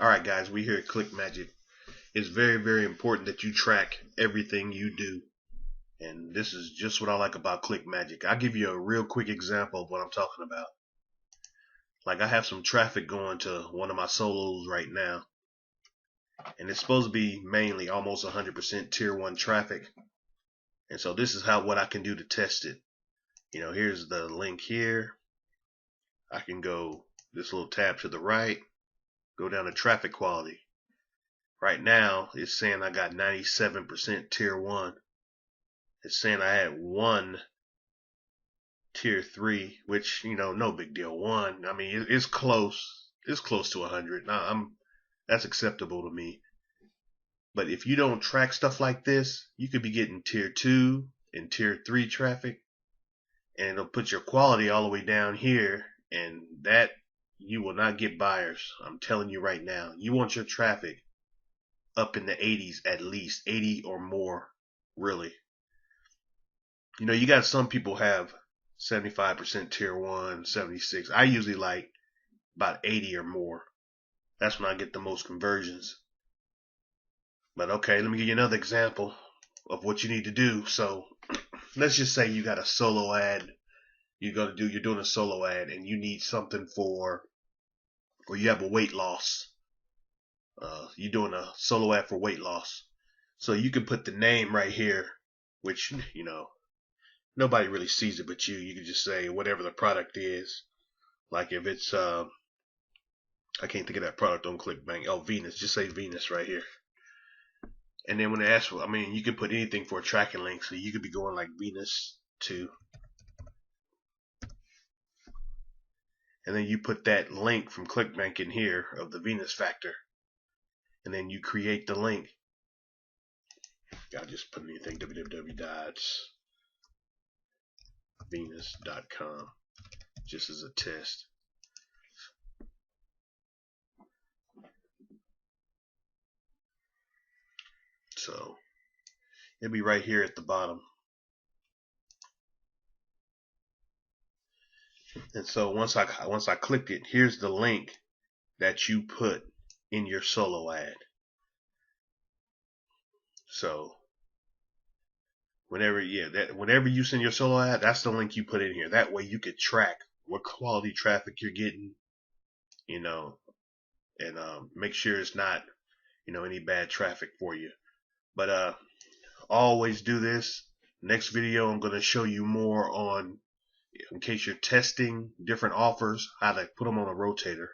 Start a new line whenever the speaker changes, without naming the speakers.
Alright guys, we here at Clickmagick. It's very, very important that you track everything you do. And this is just what I like about Clickmagick. I'll give you a real quick example of what I'm talking about. Like I have some traffic going to one of my solos right now. And it's supposed to be mainly almost 100% tier 1 traffic. And so this is what I can do to test it. Here's the link here. I can go this little tab to the right. Go down to traffic quality. Right now, it's saying I got 97% tier 1. It's saying I had one tier 3, which, no big deal. One, I mean, it's close. It's close to 100. Now, that's acceptable to me. But if you don't track stuff like this, you could be getting tier 2 and tier 3 traffic, and it'll put your quality all the way down here, and that you will not get buyers. I'm telling you right now. You want your traffic up in the 80s at least, 80 or more, really. You got some people have 75% tier 1, 76. I usually like about 80 or more. That's when I get the most conversions. But okay, let me give you another example of what you need to do. So let's just say you got a solo ad. You're doing a solo ad and you need something or you have a weight loss. You're doing a solo ad for weight loss. So you can put the name right here, which, nobody really sees it but you. You can just say whatever the product is. Like if it's, I can't think of that product on ClickBank. Oh, Venus. Just say Venus right here. And then when they ask for, you can put anything for a tracking link. So you could be going like Venus 2. And then you put that link from ClickBank in here of the Venus factor. And then you create the link. I'll just put anything, www.venus.com, just as a test. So it'll be right here at the bottom. And so once I clicked it, here's the link that you put in your solo ad. So whenever you send your solo ad, that's the link you put in here. That way you could track what quality traffic you're getting, and make sure it's not, any bad traffic for you. But always do this. Next video, I'm going to show you more on, in case you're testing different offers, how to put them on a rotator.